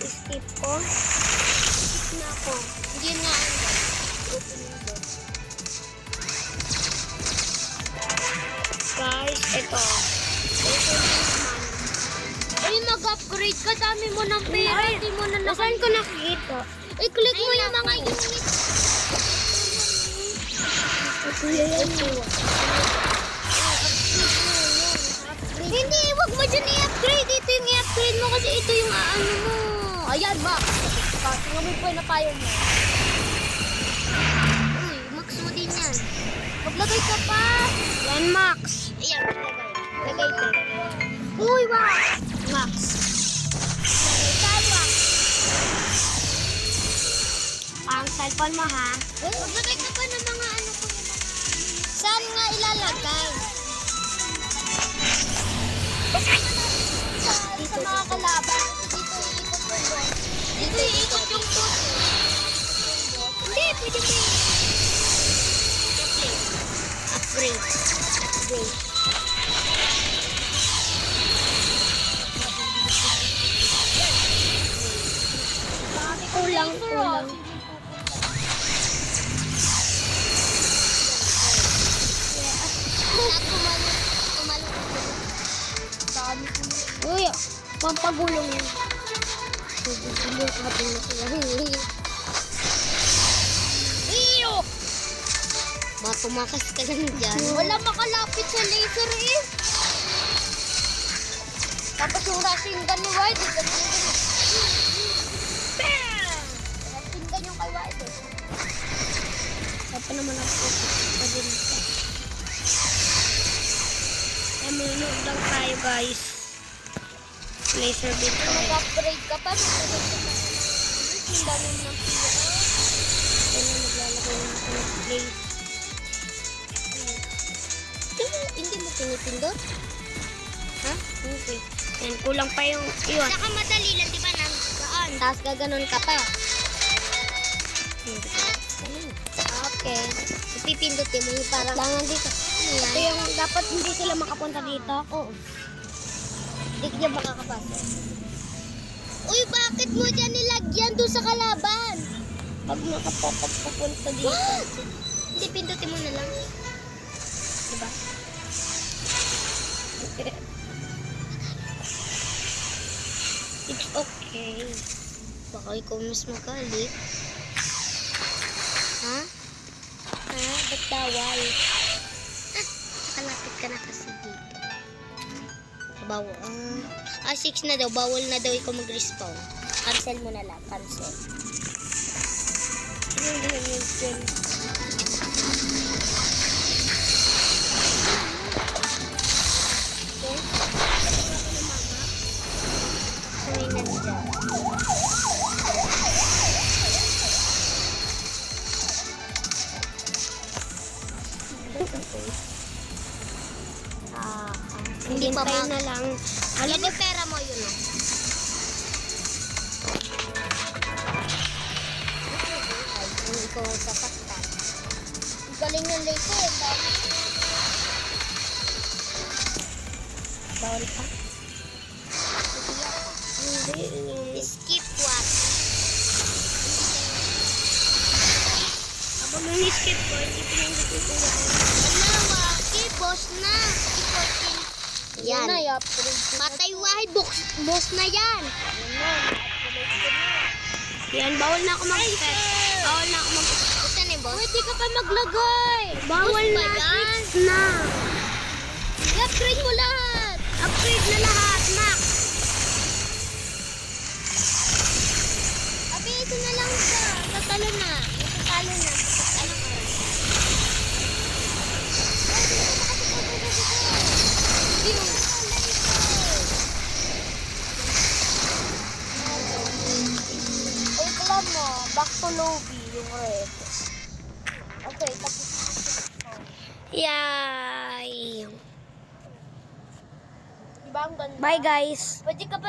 skip ko. Skip na ako. Hindi na opening doon. Guys, ito. Ay, mag-upgrade ka. Dami mo ng pera. Hindi mo na Saan ko nakikita? I-click mo yung mga unit. Hindi, wag mo dyan i-upgrade. Ito yung i-upgrade mo kasi ito yung ano mo. Ayan, Max. Tingnan mo na tayo mo. Uy, Max mo din yan. Maglagay ka pa. Yan, Max. Ayan, lagay ko. Uy, wow. Max. Lagay ka, Max. Ang cellphone mo, ha? Maglagay ka pa ng mga ano ko yung mga... Saan nga ilalagay? Sa mga kalaban. Dito iikot yung boss. Hindi, pwede mo upgrade. Kulang. Uy, pampagulong yun. Iyo! Matumakas ka lang dyan. Wala makalapit sa laser eh. Tapos yung rushing gun ni White. Bam! Rushing gun yung kay White eh. Apa naman ako. Nanonood lang tayo, guys. Laser beam ko. Mag-upgrade ka pa. Yung dami mo ng pira. Ano, naglalagay na ako ng place. Hindi mo pinipindot? Ha? Okay. Yan, kulang pa yung iyon. Saka madali lang, di ba? Saan? Tapos gaganon ka pa. Okay. Ipipindutin mo yung parang... Langan dito. Ito yung dapat hindi sila makapunta dito. Oo. Hindi ka dyan makakapasok. Uy, bakit mo dyan nilagyan doon sa kalaban? Pag nakapapagpupunta dito. What? Hindi, pindutin mo na lang. Diba? It's okay. Baka ikaw mas magalit. Ha? Ha? Ba't bawal? Nakalapit ka na kasi dito. Bawal. 6 na daw. Bawal na daw ikaw mag-respawn. Cancel mo na lang. Cancel. Hindi lang yung pen. May nandiyan. Hindi pa Hintay na lang. Alam mo, pera mo yun. Kung ikaw ang sakatan. Ang galing ng laser. Bawal pa. Hindi. Skip what? Habang nang-skip ko, hindi pinagdito ko yan. Dalawa. Skip, boss na. Yan. Patay wahid, boss na yan. Yan, bawal na ako mag-set. Bawal na ako mag-set. Saan eh, boss? Pwede ka pa maglagay. Bawal Boss ba na. yan? 6 na. I-upgrade mo lahat. Upgrade na lahat, Max. Abi, ito na lang siya. Tatalo na. Tatalo na. Ano ka? Ay, club mo. Back to lobby yung red. Okay, tapos. Yay. Diba ang ganda? Bye, guys. Pwede ka pa